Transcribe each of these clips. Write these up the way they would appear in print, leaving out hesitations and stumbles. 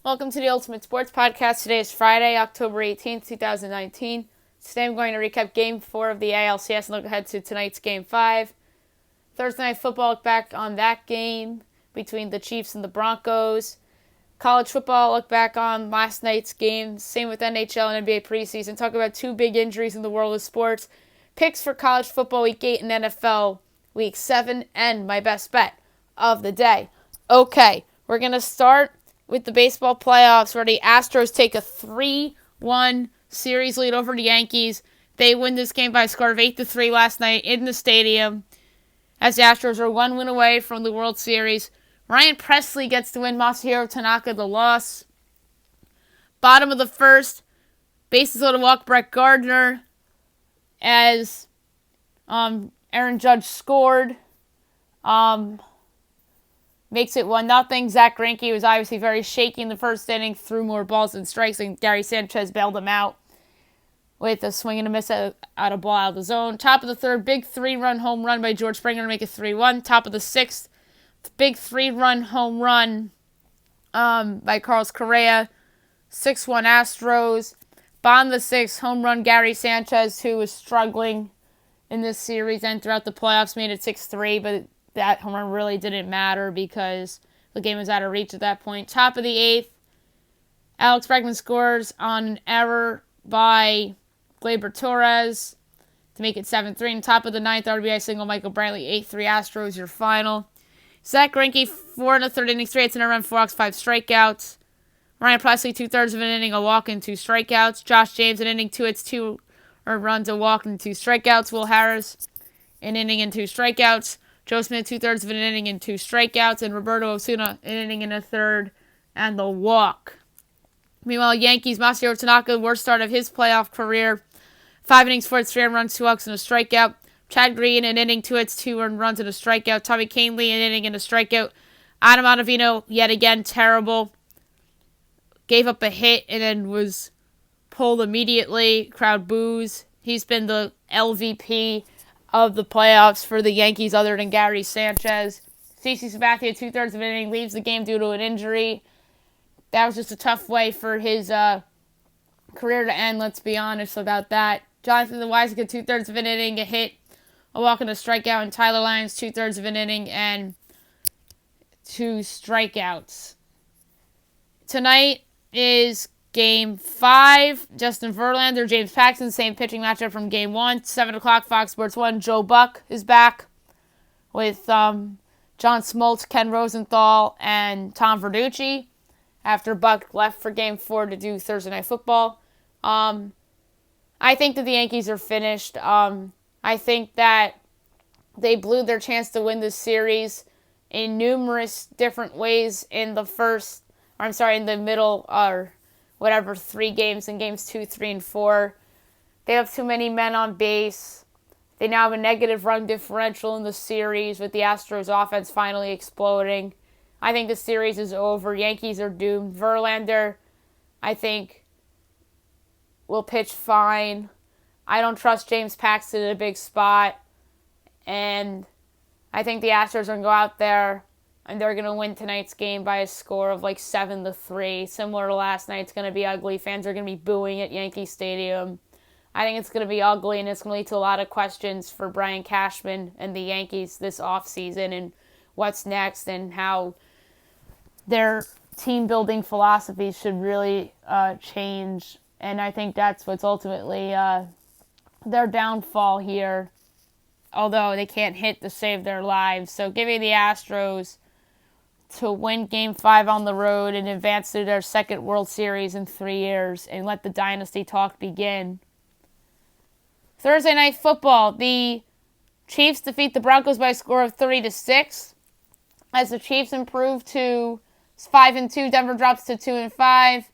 Welcome to the Ultimate Sports Podcast. Today is Friday, October 18th, 2019. Today I'm going to recap Game 4 of the ALCS and look ahead to tonight's Game 5. Thursday Night Football, look back on that game between the Chiefs and the Broncos. College football, look back on last night's game. Same with NHL and NBA preseason. Talk about two big injuries in the world of sports. Picks for college football Week 8 and NFL Week 7. And my best bet of the day. Okay, we're going to start with the baseball playoffs where the Astros take a 3-1 series lead over the Yankees. They win this game by a score of 8-3 last night in the stadium as the Astros are one win away from the World Series. Ryan Presley gets the win, Masahiro Tanaka the loss. Bottom of the first, bases loaded walk Brett Gardner as Aaron Judge scored. Makes it 1-0. Zach Greinke was obviously very shaky in the first inning, threw more balls than strikes, and Gary Sanchez bailed him out with a swing and a miss out of ball out of the zone. Top of the third, big 3-run home run by George Springer to make it 3-1. Top of the sixth, big 3-run home run by Carlos Correa, 6-1 Astros. Bottom of the sixth, home run Gary Sanchez, who was struggling in this series and throughout the playoffs, made it 6-3, but that home run really didn't matter because the game was out of reach at that point. Top of the eighth, Alex Bregman scores on an error by Gleyber Torres to make it 7-3. And top of the ninth, RBI single Michael Brantley, 8-3 Astros, your final. Zach Greinke, 4 in the third inning, 3 hits and a run, 4 walks, 5 strikeouts. Ryan Presley, 2/3 of an inning, a walk and 2 strikeouts. Josh James, an inning, 2 hits, 2 runs, a walk and 2 strikeouts. Will Harris, an inning and 2 strikeouts. Joe Smith, 2/3 of an inning and 2 strikeouts. And Roberto Osuna, an inning and a third and the walk. Meanwhile, Yankees, Masahiro Tanaka, worst start of his playoff career. 5 innings, 4 hits, 3 runs, 2 walks, and a strikeout. Chad Green, an inning, 2 hits, 2 runs, and a strikeout. Tommy Kahnle, an inning and a strikeout. Adam Ottavino, yet again, terrible. Gave up a hit and then was pulled immediately. Crowd boos. He's been the LVP of the playoffs for the Yankees other than Gary Sanchez. CeCe Sabathia, 2/3 of an inning, leaves the game due to an injury. That was just a tough way for his career to end, let's be honest about that. Jonathan Loáisiga, 2/3 of an inning, a hit, a walk and a strikeout. And Tyler Lyons, 2/3 of an inning and 2 strikeouts. Tonight is Game 5. Justin Verlander, James Paxton, same pitching matchup from Game 1. 7 o'clock, Fox Sports 1. Joe Buck is back with John Smoltz, Ken Rosenthal, and Tom Verducci after Buck left for Game 4 to do Thursday Night Football. I think that the Yankees are finished. I think that they blew their chance to win this series in numerous different ways in the middle, or whatever, 3 games in games 2, 3, and 4. They have too many men on base. They now have a negative run differential in the series with the Astros offense finally exploding. I think the series is over. Yankees are doomed. Verlander, I think, will pitch fine. I don't trust James Paxton in a big spot. And I think the Astros are going to go out there and they're going to win tonight's game by a score of like 7-3. Similar to last night, it's going to be ugly. Fans are going to be booing at Yankee Stadium. I think it's going to be ugly, and it's going to lead to a lot of questions for Brian Cashman and the Yankees this offseason and what's next and how their team-building philosophies should really change. And I think that's what's ultimately their downfall here, although they can't hit to save their lives. So give me the Astros to win Game 5 on the road and advance to their second World Series in 3 years and let the dynasty talk begin. Thursday Night Football. The Chiefs defeat the Broncos by a score of 30-6. As the Chiefs improve to 5-2, Denver drops to 2-5.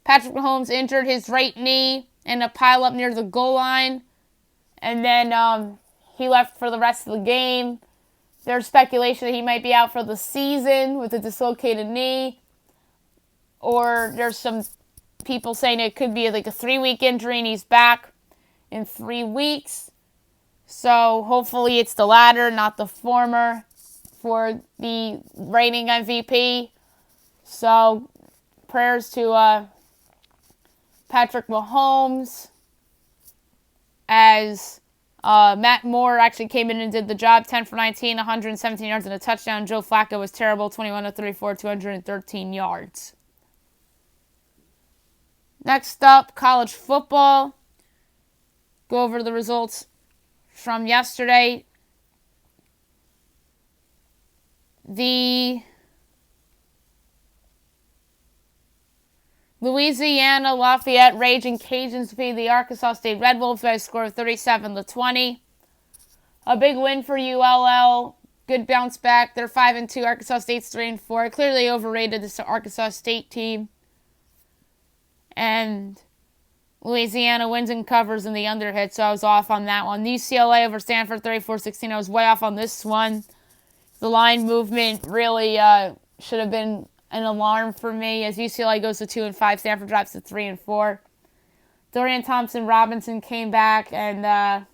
Patrick Mahomes injured his right knee in a pile-up near the goal line. And then he left for the rest of the game. There's speculation that he might be out for the season with a dislocated knee. Or there's some people saying it could be like a 3-week injury and he's back in 3 weeks. So hopefully it's the latter, not the former, for the reigning MVP. So prayers to Patrick Mahomes, as Matt Moore actually came in and did the job. 10 for 19, 117 yards and a touchdown. Joe Flacco was terrible, 21 of 34, 213 yards. Next up, college football. Go over the results from yesterday. The Louisiana Lafayette Raging Cajuns defeated the Arkansas State Red Wolves by a score of 37-20. A big win for ULL. Good bounce back. They're 5-2. Arkansas State's 3-4. Clearly overrated this Arkansas State team. And Louisiana wins and covers in the underhit, so I was off on that one. UCLA over Stanford 34-16. I was way off on this one. The line movement really should have been an alarm for me, as UCLA goes to 2-5, Stanford drops to 3-4. Dorian Thompson-Robinson came back, and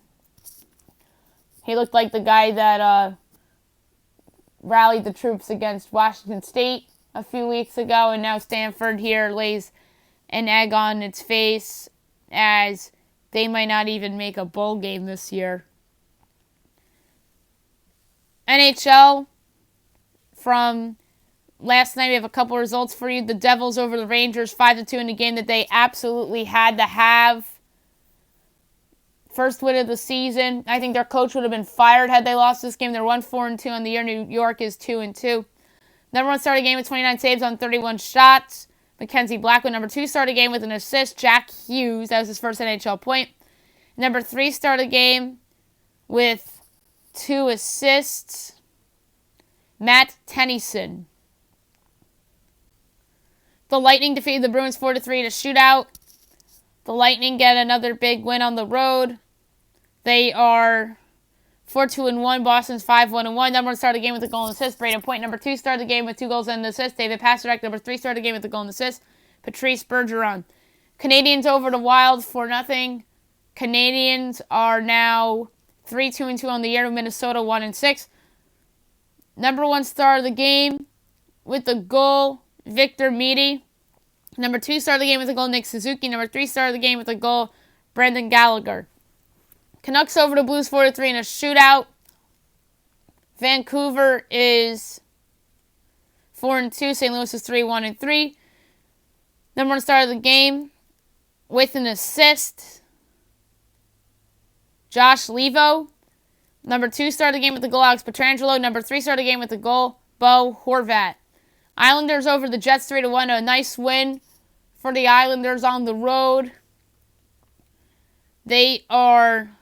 he looked like the guy that rallied the troops against Washington State a few weeks ago, and now Stanford here lays an egg on its face, as they might not even make a bowl game this year. NHL, from last night, we have a couple results for you. The Devils over the Rangers, 5-2 in a game that they absolutely had to have. First win of the season. I think their coach would have been fired had they lost this game. They're 1-4-2 on the year. New York is 2-2. Number one started the game with 29 saves on 31 shots. Mackenzie Blackwood. Number two started the game with an assist. Jack Hughes. That was his first NHL point. Number three started the game with 2 assists. Matt Tennyson. The Lightning defeated the Bruins 4-3 in a shootout. The Lightning get another big win on the road. They are 4-2-1. Boston's 5-1-1. Number one started the game with a goal and assist. Braden Point. Number two started the game with 2 goals and an assist. David Pastrnak. Number three started the game with a goal and assist. Patrice Bergeron. Canadians over the Wild 4-0. Canadians are now 3-2-2 on the year. Minnesota 1-6. Number one star of the game with the goal, Victor Meaty. Number two star of the game with a goal, Nick Suzuki. Number three star of the game with a goal, Brendan Gallagher. Canucks over the Blues 4-3 in a shootout. Vancouver is 4-2. St. Louis is 3-1-3. Number one star of the game with an assist, Josh Levo. Number two star of the game with the goal, Alex Pietrangelo. Number three star of the game with the goal, Bo Horvat. Islanders over the Jets 3-1. A nice win for the Islanders on the road. They are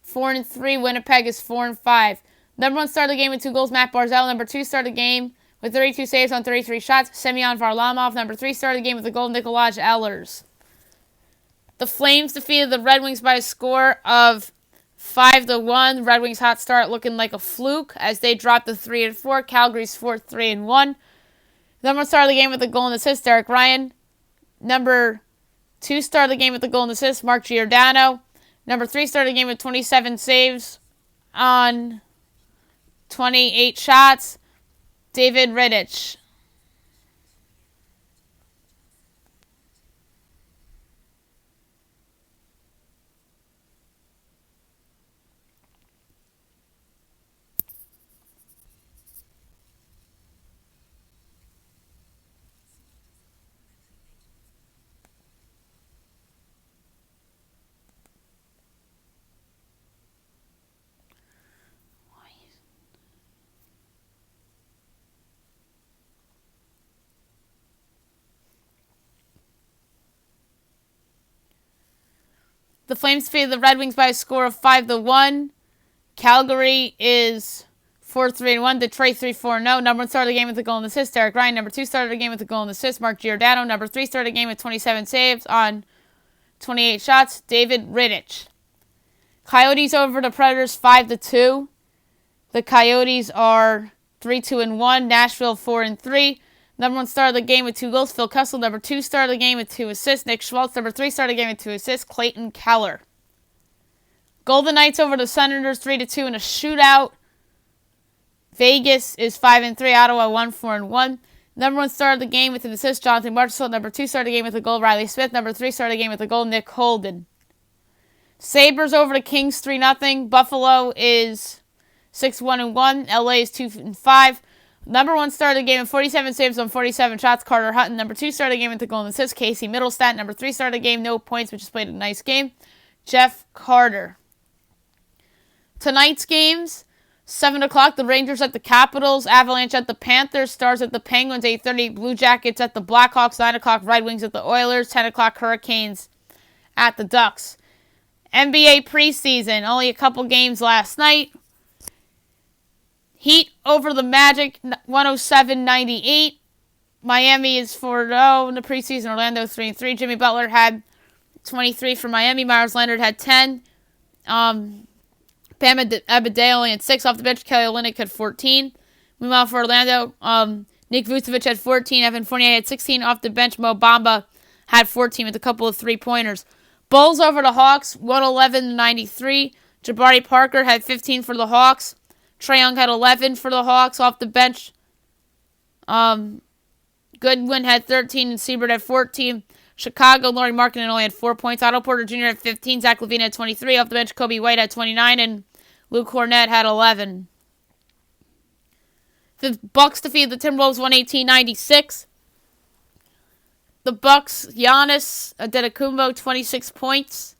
4-3. Winnipeg is 4-5. Number one star of the game with 2 goals, Matt Barzal. Number two star of the game with 32 saves on 33 shots, Semyon Varlamov. Number three star of the game with the goal, Nikolaj Ehlers. The Flames defeated the Red Wings by a score of 5-1. Red Wings hot start looking like a fluke as they dropped to 3-4. Calgary's 4-3-1. Number one star of the game with the goal and assist, Derek Ryan. Number two star of the game with the goal and assist, Mark Giordano. Number three star of the game with 27 saves on 28 shots, David Rittich. The Flames defeated the Red Wings by a score of 5-1. Calgary is 4-3-1. Detroit 3-4-0. Number one star of the game with the goal and assist, Derek Ryan. Number two star of the game with the goal and assist, Mark Giordano. Number three star of the game with 27 saves on 28 shots, David Rittich. Coyotes over the Predators 5-2. The Coyotes are 3-2-1. Nashville 4-3. Number one star of the game with 2 goals, Phil Kessel. Number two star of the game with 2 assists, Nick Schmaltz. Number three star of the game with 2 assists, Clayton Keller. Golden Knights over the Senators 3-2 in a shootout. Vegas is 5-3. Ottawa 1-4-1. Number 1 started the game with an assist, Jonathan Marchessault. Number 2 started the game with a goal, Riley Smith. Number 3 started the game with a goal, Nick Holden. Sabres over the Kings 3-0. Buffalo is 6-1-1. LA is 2-5. Number 1 started the game with 47 saves on 47 shots, Carter Hutton. Number 2 started the game with the goal and assist, Casey Middlestat. Number 3 started the game, no points, but just played a nice game, Jeff Carter. Tonight's games, 7 o'clock, the Rangers at the Capitals, Avalanche at the Panthers, Stars at the Penguins, 8:30, Blue Jackets at the Blackhawks, 9 o'clock, Red Wings at the Oilers, 10 o'clock, Hurricanes at the Ducks. NBA preseason, only a couple games last night. Heat over the Magic, 107-98. Miami is 4-0 in the preseason. Orlando 3-3. Jimmy Butler had 23 for Miami. Myers Leonard had 10. Bam Adebayo only had 6 off the bench. Kelly Olynyk had 14. Meanwhile, for Orlando, Nick Vucevic had 14. Evan Fournier had 16 off the bench. Mo Bamba had 14 with a couple of three-pointers. Bulls over the Hawks, 111-93. Jabari Parker had 15 for the Hawks. Trae Young had 11 for the Hawks off the bench. Goodwin had 13 and Siebert had 14. Chicago, Lauri Markkanen only had 4 points. Otto Porter Jr. had 15. Zach LaVine had 23. Off the bench, Kobe White had 29. And Luke Cornett had 11. The Bucks defeated the Timberwolves 118-96. The Bucks, Giannis Antetokounmpo, 26 points.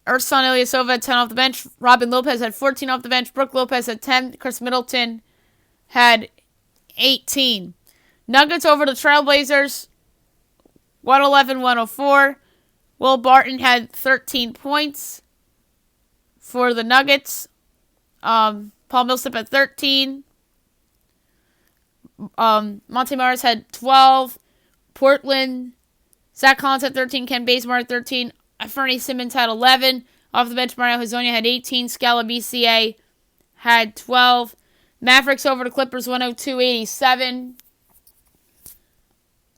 Ersan Ilyasova had 10 off the bench. Robin Lopez had 14 off the bench. Brooke Lopez had 10. Chris Middleton had 18. Nuggets over the Trailblazers, 111-104. Will Barton had 13 points for the Nuggets. Paul Millsap had 13. Monte Morris had 12. Portland, Zach Collins had 13. Ken Bazemore had 13. Fernie Simmons had 11. Off the bench, Mario Hezonja had 18. Scala BCA had 12. Mavericks over the Clippers, 102-87.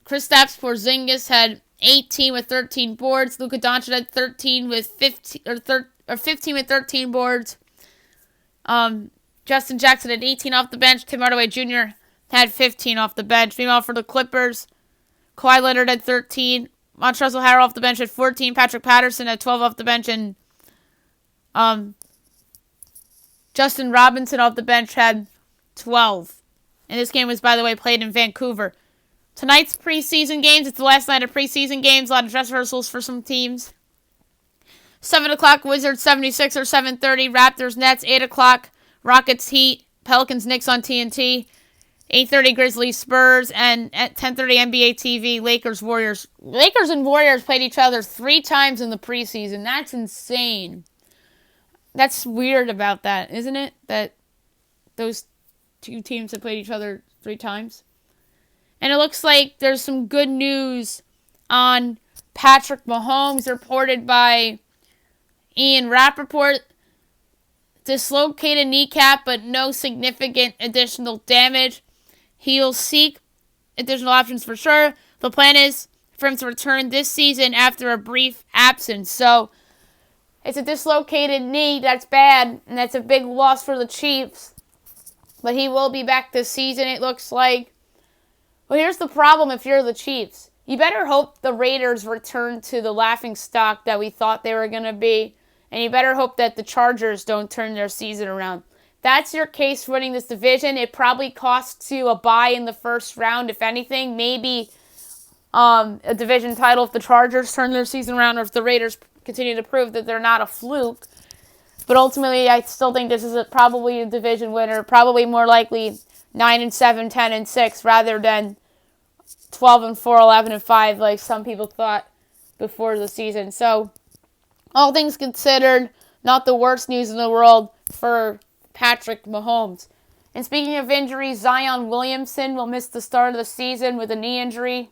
Kristaps Porzingis had 18 with 13 boards. Luka Doncic had 13 with 15 with 13 boards. Justin Jackson had 18 off the bench. Tim Hardaway Jr. had 15 off the bench. Meanwhile, for the Clippers, Kawhi Leonard had 13. Montrezl Harrell off the bench had 14. Patrick Patterson had 12 off the bench. And Justin Robinson off the bench had 12. And this game was, by the way, played in Vancouver. Tonight's preseason games, it's the last night of preseason games. A lot of dress rehearsals for some teams. 7 o'clock, Wizards 76ers, 7:30. Raptors Nets, 8 o'clock. Rockets Heat. Pelicans Knicks on TNT. 8:30 Grizzlies Spurs, and at 10:30 NBA TV, Lakers Warriors. Lakers and Warriors played each other 3 times in the preseason. That's insane. That's weird about that, isn't it? That those two teams have played each other 3 times. And it looks like there's some good news on Patrick Mahomes, reported by Ian Rappaport. Dislocated kneecap, but no significant additional damage. He'll seek additional options for sure. The plan is for him to return this season after a brief absence. So it's a dislocated knee. That's bad, and that's a big loss for the Chiefs. But he will be back this season, it looks like. Well, here's the problem if you're the Chiefs. You better hope the Raiders return to the laughingstock that we thought they were going to be. And you better hope that the Chargers don't turn their season around. That's your case for winning this division. It probably costs you a bye in the first round, if anything. Maybe a division title if the Chargers turn their season around, or if the Raiders continue to prove that they're not a fluke. But ultimately, I still think this is probably a division winner. Probably more likely 9-7, 10-6, rather than 12-4, 11-5, like some people thought before the season. So, all things considered, not the worst news in the world for Patrick Mahomes. And speaking of injuries, Zion Williamson will miss the start of the season with a knee injury.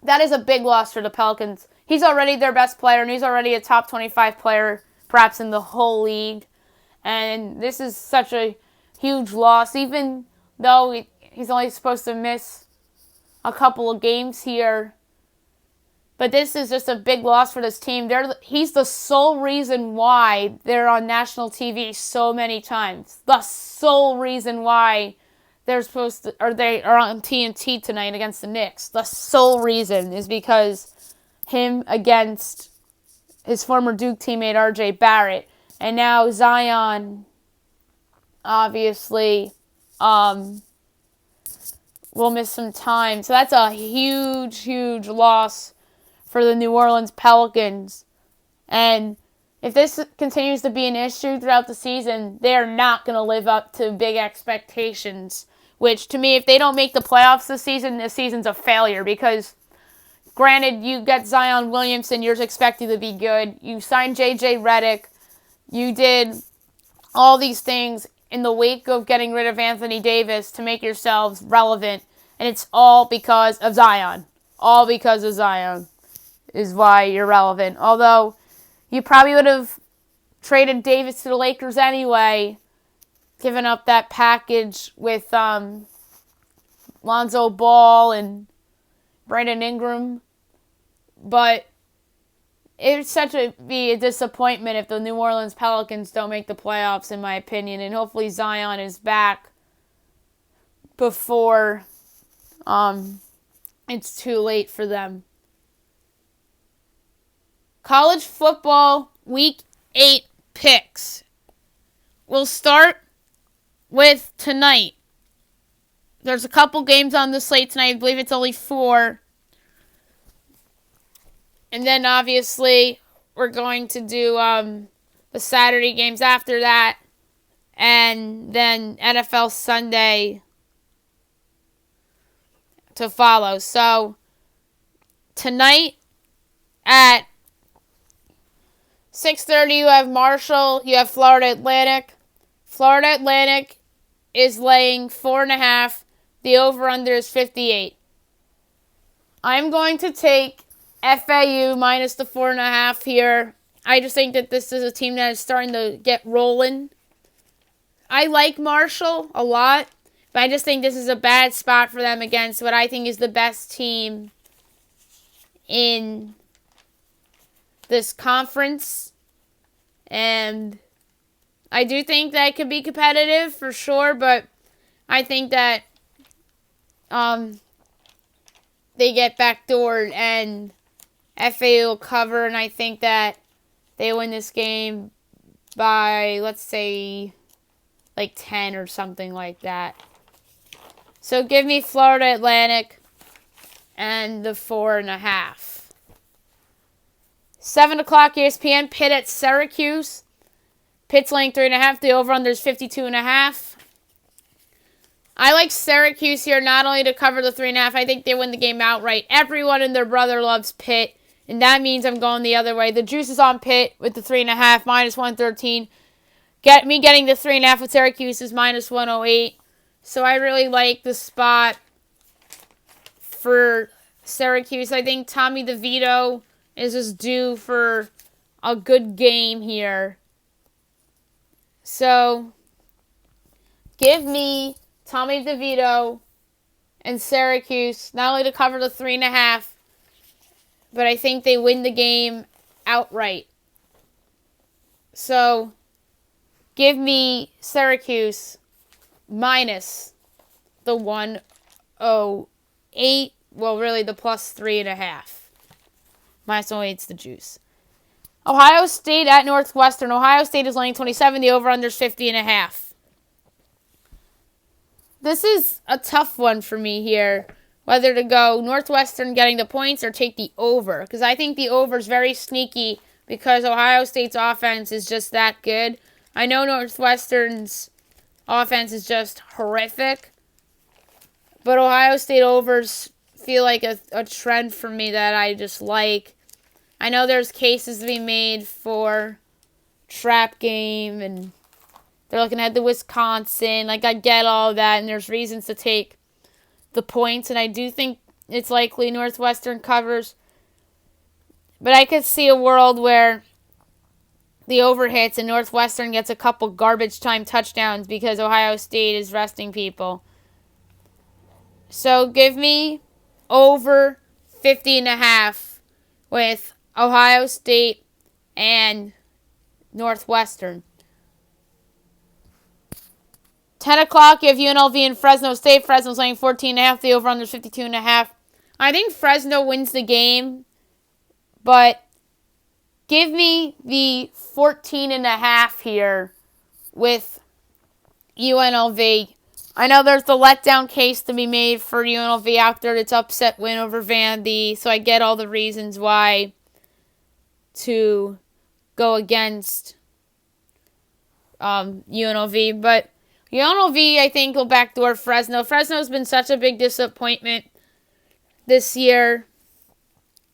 That is a big loss for the Pelicans. He's already their best player, and he's already a top 25 player, perhaps in the whole league. And this is such a huge loss, even though he's only supposed to miss a couple of games here. But this is just a big loss for this team. He's the sole reason why they're on national TV so many times. The sole reason why they are on TNT tonight against the Knicks. The sole reason is because him against his former Duke teammate R.J. Barrett, and now Zion, obviously, will miss some time. So that's a huge, huge loss for the New Orleans Pelicans. And if this continues to be an issue throughout the season, they are not going to live up to big expectations. Which, to me, if they don't make the playoffs this season's a failure. Because, granted, you get Zion Williamson, you're expected to be good. You signed J.J. Redick. You did all these things in the wake of getting rid of Anthony Davis to make yourselves relevant. And it's all because of Zion. All because of Zion is why you're relevant. Although, you probably would have traded Davis to the Lakers anyway, giving up that package with Lonzo Ball and Brandon Ingram. But it would be a disappointment if the New Orleans Pelicans don't make the playoffs, in my opinion. And hopefully Zion is back before it's too late for them. College football Week 8 picks. We'll start with tonight. There's a couple games on the slate tonight. I believe it's only 4. And then, obviously, we're going to do the Saturday games after that. And then NFL Sunday to follow. So, tonight at 6:30, you have Marshall. You have Florida Atlantic. Florida Atlantic is laying 4.5. The over-under is 58. I'm going to take FAU minus the 4.5 here. I just think that this is a team that is starting to get rolling. I like Marshall a lot, but I just think this is a bad spot for them against what I think is the best team in this conference. And I do think that it could be competitive for sure, but I think that they get backdoored and FAU will cover, and I think that they win this game by, let's say, like 10 or something like that. So give me Florida Atlantic and the 4.5. 7 o'clock ESPN, Pitt at Syracuse. Pitt's laying 3.5. The over-under is 52.5. I like Syracuse here not only to cover the 3.5. I think they win the game outright. Everyone and their brother loves Pitt, and that means I'm going the other way. The juice is on Pitt with the 3.5, minus 113. Getting the 3.5 with Syracuse is minus 108. So I really like the spot for Syracuse. I think Tommy DeVito is just due for a good game here. So, give me Tommy DeVito and Syracuse, not only to cover the 3.5, but I think they win the game outright. So, give me Syracuse minus the 108. Well, really the plus 3.5. Minus 108's the juice. Ohio State at Northwestern. Ohio State is laying 27. The over-under is 50.5. This is a tough one for me here. Whether to go Northwestern getting the points or take the over. Because I think the over is very sneaky because Ohio State's offense is just that good. I know Northwestern's offense is just horrific. But Ohio State overs feel like a trend for me that I just like. I know there's cases to be made for trap game, and they're looking at the Wisconsin. Like, I get all of that, and there's reasons to take the points, and I do think it's likely Northwestern covers. But I could see a world where the over hits and Northwestern gets a couple garbage time touchdowns because Ohio State is resting people. So give me over 50.5 with Ohio State and Northwestern. 10 o'clock, you have UNLV and Fresno State. Fresno's laying 14.5. The over-under is 52.5. I think Fresno wins the game, but give me the 14.5 here with UNLV. I know there's the letdown case to be made for UNLV after its upset win over Vandy, so I get all the reasons why to go against UNLV, but UNLV, I think, will backdoor Fresno. Fresno's been such a big disappointment this year,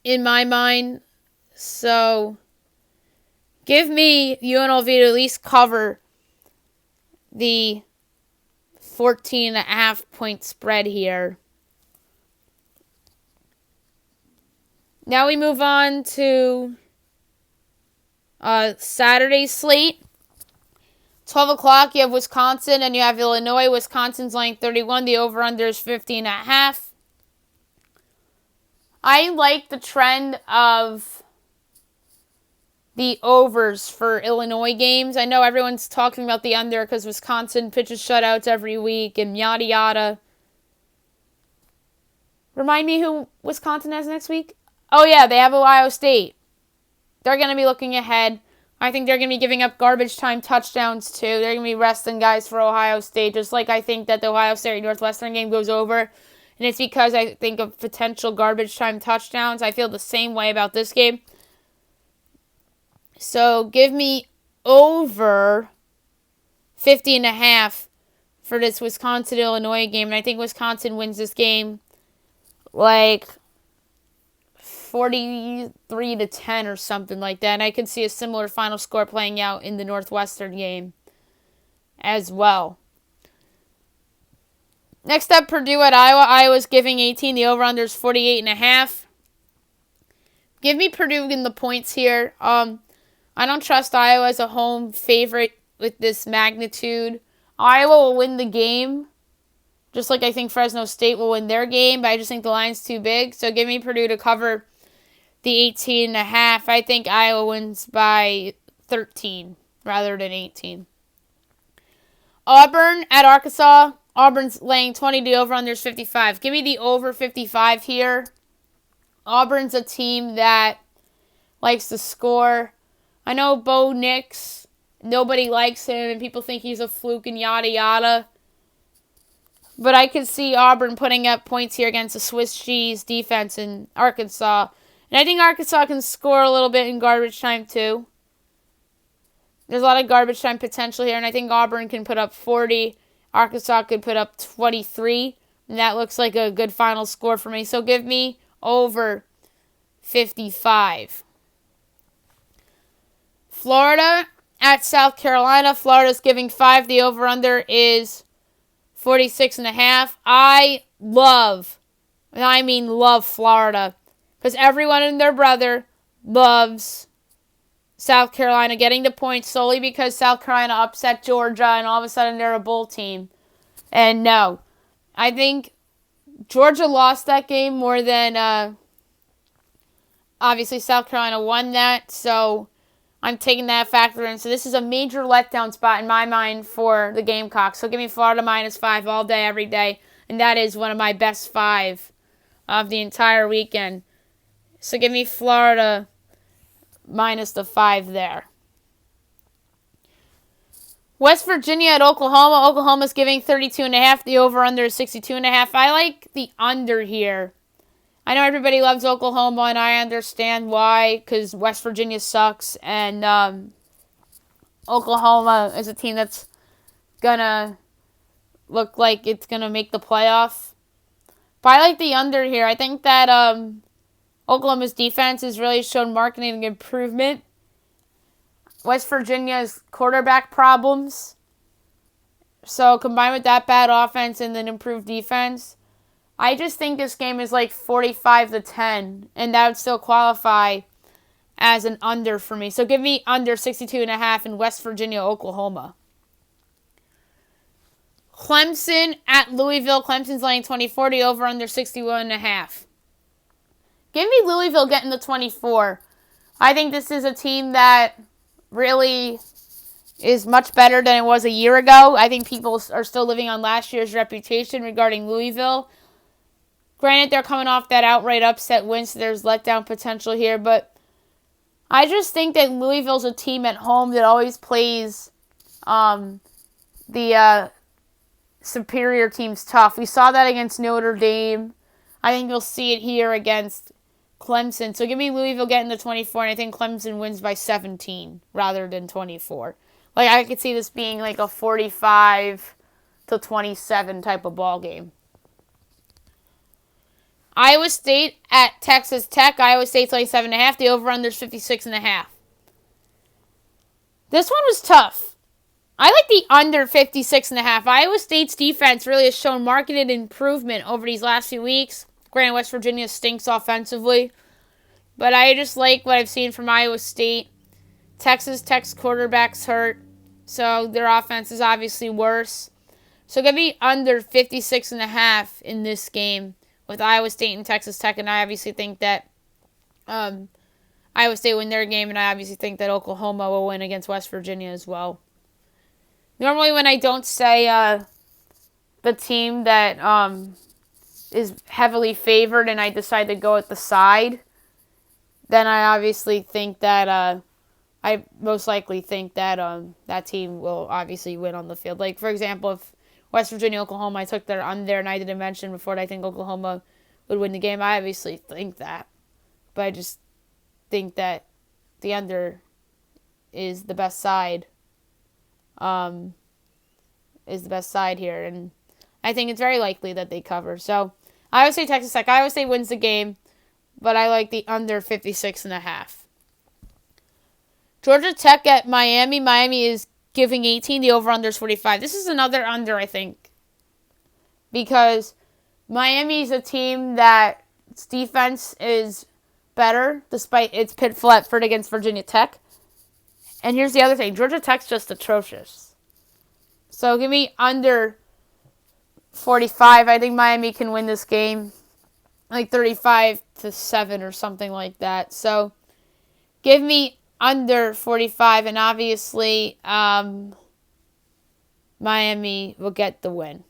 in my mind. So, give me UNLV to at least cover the 14.5 point spread here. Now we move on to Saturday's slate. 12 o'clock, you have Wisconsin and you have Illinois. Wisconsin's laying 31. The over-under is 50.5. I like the trend of the overs for Illinois games. I know everyone's talking about the under because Wisconsin pitches shutouts every week and yada yada. Remind me who Wisconsin has next week? Oh yeah, they have Ohio State. They're going to be looking ahead. I think they're going to be giving up garbage time touchdowns too. They're going to be resting guys for Ohio State, just like I think that the Ohio State-Northwestern game goes over. And it's because I think of potential garbage time touchdowns. I feel the same way about this game. So give me over 50.5 for this Wisconsin-Illinois game. And I think Wisconsin wins this game like 43-10 or something like that. And I could see a similar final score playing out in the Northwestern game as well. Next up, Purdue at Iowa. Iowa's giving 18. The over-under is 48.5. Give me Purdue in the points here. I don't trust Iowa as a home favorite with this magnitude. Iowa will win the game, just like I think Fresno State will win their game, but I just think the line's too big. So give me Purdue to cover the 18.5. I think Iowa wins by 13 rather than 18. Auburn at Arkansas. Auburn's laying 20. The over-under is 55. Give me the over 55 here. Auburn's a team that likes to score. I know Bo Nix, nobody likes him, and people think he's a fluke and yada yada. But I could see Auburn putting up points here against the Swiss cheese defense in Arkansas. And I think Arkansas can score a little bit in garbage time too. There's a lot of garbage time potential here, and I think Auburn can put up 40. Arkansas could put up 23, and that looks like a good final score for me. So give me over 55. Florida at South Carolina. Florida's giving 5. The over-under is 46.5. I love Florida, because everyone and their brother loves South Carolina getting the points solely because South Carolina upset Georgia and all of a sudden they're a bowl team. And no, I think Georgia lost that game more than obviously South Carolina won that. So I'm taking that factor in. So this is a major letdown spot in my mind for the Gamecocks. So give me Florida -5 all day, every day. And that is one of my best 5 of the entire weekend. So give me Florida -5 there. West Virginia at Oklahoma. Oklahoma's giving 32.5. The over-under is 62.5. I like the under here. I know everybody loves Oklahoma, and I understand why, because West Virginia sucks, and Oklahoma is a team that's going to look like it's going to make the playoff. But I like the under here. I think that Oklahoma's defense has really shown marketing improvement. West Virginia's quarterback problems. So combined with that bad offense and an improved defense, I just think this game is like 45-10, and that would still qualify as an under for me. So give me under 62.5 in West Virginia, Oklahoma. Clemson at Louisville. Clemson's laying 24. The over under 61.5. Give me Louisville getting the 24. I think this is a team that really is much better than it was a year ago. I think people are still living on last year's reputation regarding Louisville. Granted, they're coming off that outright upset win, so there's letdown potential here, but I just think that Louisville's a team at home that always plays the superior teams tough. We saw that against Notre Dame. I think you'll see it here against Clemson. So give me Louisville getting the 24, and I think Clemson wins by 17 rather than 24. Like, I could see this being like a 45-27 type of ball game. Iowa State at Texas Tech. Iowa State's like 7.5. The over-under is 56.5. This one was tough. I like the under 56.5. Iowa State's defense really has shown marked improvement over these last few weeks. Granted, West Virginia stinks offensively, but I just like what I've seen from Iowa State. Texas Tech's quarterback's hurt, so their offense is obviously worse. So give me under 56.5 in this game with Iowa State and Texas Tech, and I obviously think that Iowa State win their game, and I obviously think that Oklahoma will win against West Virginia as well. Normally when I don't say the team that is heavily favored and I decide to go with the side, then I obviously think that I most likely think that that team will obviously win on the field. Like, for example, if West Virginia, Oklahoma, I took their under, and I didn't mention before that I think Oklahoma would win the game. I obviously think that. But I just think that the under is the best side. Is the best side here. And I think it's very likely that they cover. So, I would say Texas Tech. I would say wins the game. But I like the under 56.5. Georgia Tech at Miami. Miami is giving 18. The over-under is 45. This is another under, I think. Because Miami's a team that its defense is better, despite its pitiful effort against Virginia Tech. And here's the other thing. Georgia Tech's just atrocious. So give me under 45. I think Miami can win this game. Like 35-7 or something like that. So give me under 45, and obviously Miami will get the win.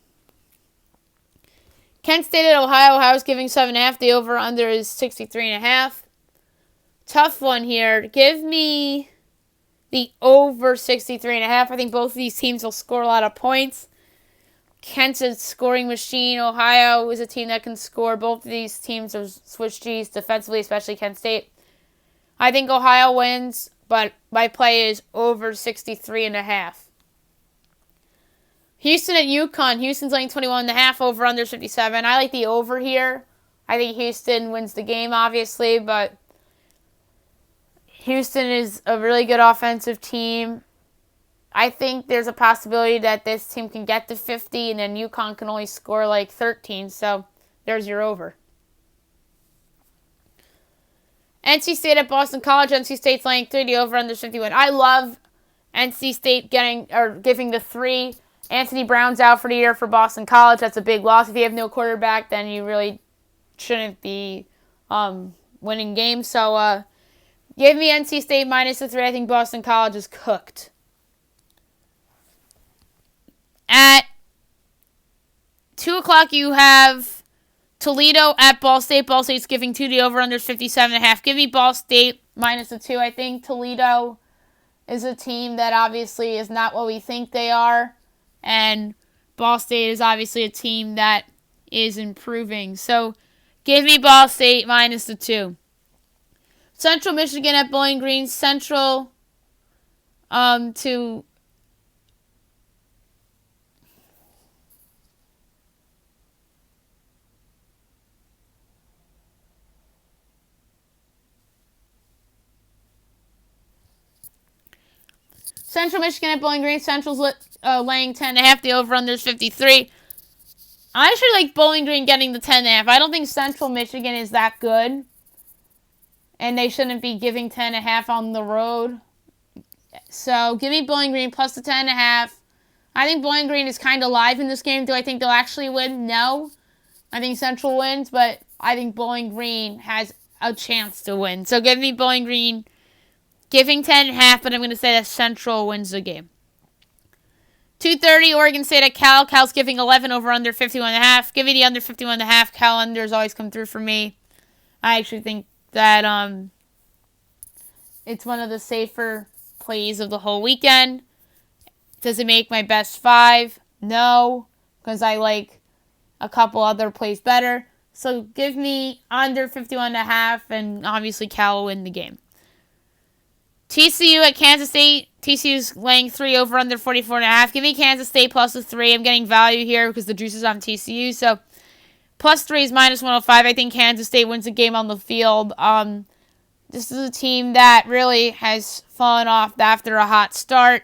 Kent State at Ohio. Ohio's giving 7.5. The over-under is 63.5. Tough one here. Give me the over 63.5. I think both of these teams will score a lot of points. Kent's a scoring machine. Ohio is a team that can score. Both of these teams are switch G's defensively, especially Kent State. I think Ohio wins, but my play is over 63.5. Houston at UConn. Houston's laying 21.5, over under 57. I like the over here. I think Houston wins the game, obviously, but Houston is a really good offensive team. I think there's a possibility that this team can get to 50, and then UConn can only score like 13, so there's your over. NC State at Boston College. NC State's laying 3, the over under 51. I love NC State giving the 3. Anthony Brown's out for the year for Boston College. That's a big loss. If you have no quarterback, then you really shouldn't be winning games. So give me NC State minus the 3. I think Boston College is cooked. At 2 o'clock, you have Toledo at Ball State. Ball State's giving 2. The over-under is 57.5. Give me Ball State minus the 2. I think Toledo is a team that obviously is not what we think they are. And Ball State is obviously a team that is improving. So give me Ball State minus the 2. Central Michigan at Bowling Green. Central to Central Michigan at Bowling Green. Central's laying 10.5. The over-under is 53. I actually like Bowling Green getting the 10.5. I don't think Central Michigan is that good. And they shouldn't be giving 10.5 on the road. So give me Bowling Green plus the 10.5. I think Bowling Green is kind of live in this game. Do I think they'll actually win? No. I think Central wins, but I think Bowling Green has a chance to win. So give me Bowling Green giving 10.5, but I'm going to say that Central wins the game. 2:30, Oregon State at Cal. Cal's giving 11 over under 51.5. Give me the under 51.5. Cal unders always come through for me. I actually think that it's one of the safer plays of the whole weekend. Does it make my best 5? No, because I like a couple other plays better. So give me under 51.5, and obviously Cal will win the game. TCU at Kansas State. TCU's laying 3 over under 44.5. Give me Kansas State plus a 3. I'm getting value here because the juice is on TCU. So plus 3 is minus 105. I think Kansas State wins the game on the field. This is a team that really has fallen off after a hot start.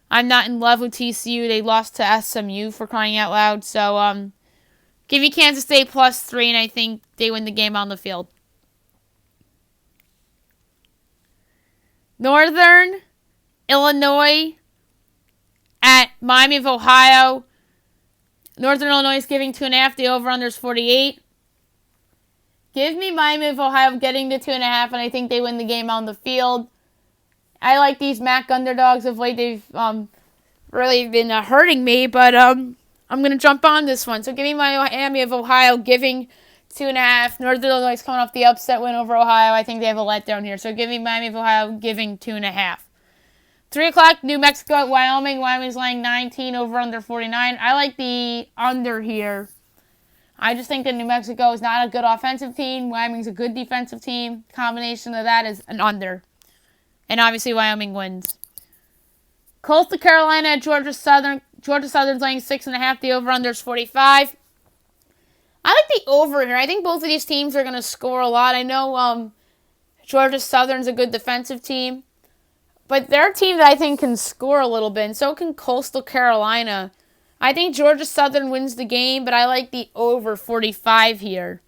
I'm not in love with TCU. They lost to SMU, for crying out loud. So give me Kansas State plus 3, and I think they win the game on the field. Northern Illinois at Miami of Ohio. Northern Illinois is giving 2.5. The over-under is 48. Give me Miami of Ohio getting the 2.5, and I think they win the game on the field. I like these MAC underdogs of late. They've really been hurting me, but I'm going to jump on this one. So give me Miami of Ohio giving 2.5. Northern Illinois is coming off the upset win over Ohio. I think they have a letdown here. So give me Miami of Ohio giving 2.5. 3 o'clock, New Mexico at Wyoming. Wyoming's laying 19 over under 49. I like the under here. I just think that New Mexico is not a good offensive team. Wyoming's a good defensive team. Combination of that is an under. And obviously Wyoming wins. Coastal Carolina at Georgia Southern. Georgia Southern's laying 6.5. The over-under is 45. I like the over here. I think both of these teams are going to score a lot. I know Georgia Southern's a good defensive team. But they're a team that I think can score a little bit. And so can Coastal Carolina. I think Georgia Southern wins the game, but I like the over 45 here.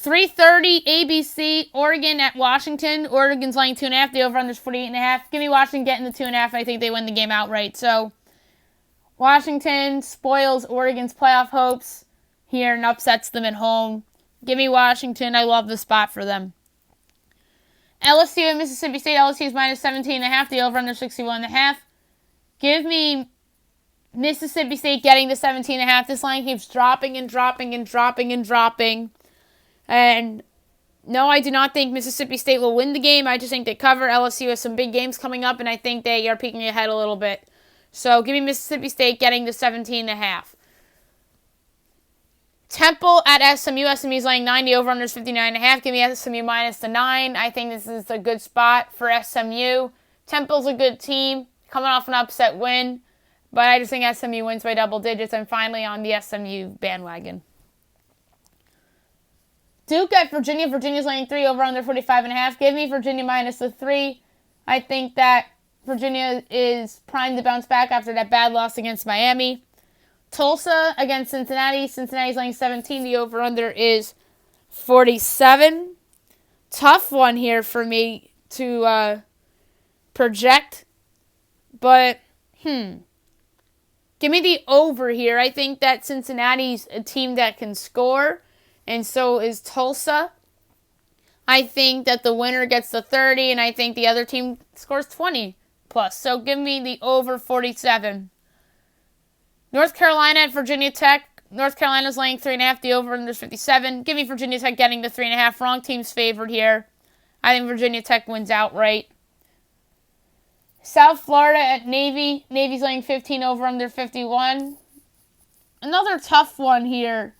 3:30 ABC, Oregon at Washington. Oregon's laying 2.5. The over-under is 48.5. Give me Washington getting the 2.5. I think they win the game outright. So Washington spoils Oregon's playoff hopes here and upsets them at home. Give me Washington. I love the spot for them. LSU and Mississippi State. LSU is minus 17.5. The over-under 61.5. Give me Mississippi State getting the 17.5. This line keeps dropping and dropping and dropping and dropping. And no, I do not think Mississippi State will win the game. I just think they cover. LSU has some big games coming up, and I think they are peeking ahead a little bit. So give me Mississippi State getting the 17.5. Temple at SMU. SMU's laying 90 over under 59.5. Give me SMU minus the 9. I think this is a good spot for SMU. Temple's a good team, coming off an upset win. But I just think SMU wins by double digits. I'm finally on the SMU bandwagon. Duke at Virginia. Virginia's laying 3 over under 45.5. Give me Virginia minus the 3. I think that Virginia is primed to bounce back after that bad loss against Miami. Tulsa against Cincinnati. Cincinnati's laying 17. The over-under is 47. Tough one here for me to project. But, give me the over here. I think that Cincinnati's a team that can score, and so is Tulsa. I think that the winner gets the 30, and I think the other team scores 20 plus. So give me the over 47. North Carolina at Virginia Tech. North Carolina's laying 3.5. The over-under is 57. Give me Virginia Tech getting the 3.5. Wrong team's favored here. I think Virginia Tech wins outright. South Florida at Navy. Navy's laying 15 over under 51. Another tough one here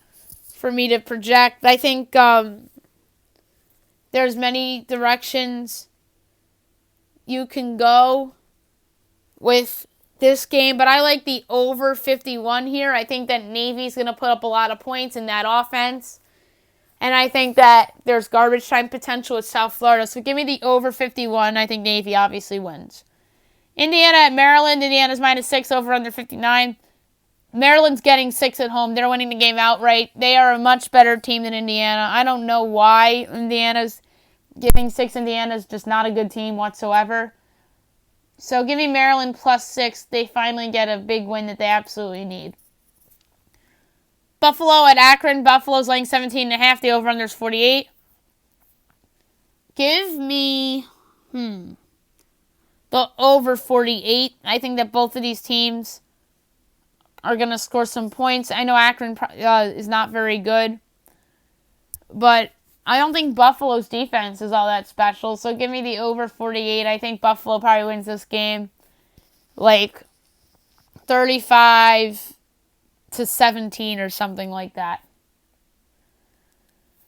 for me to project. I think there's many directions you can go with this game, but I like the over 51 here. I think that Navy's going to put up a lot of points in that offense. And I think that there's garbage time potential with South Florida. So give me the over 51. I think Navy obviously wins. Indiana at Maryland. Indiana's minus 6 over under 59. Maryland's getting 6 at home. They're winning the game outright. They are a much better team than Indiana. I don't know why Indiana's giving 6. Indiana's just not a good team whatsoever. So give me Maryland plus 6. They finally get a big win that they absolutely need. Buffalo at Akron. Buffalo's laying 17.5. The over-under is 48. Give me... the over 48. I think that both of these teams are going to score some points. I know Akron is not very good, but I don't think Buffalo's defense is all that special, so give me the over 48. I think Buffalo probably wins this game like 35-17 or something like that.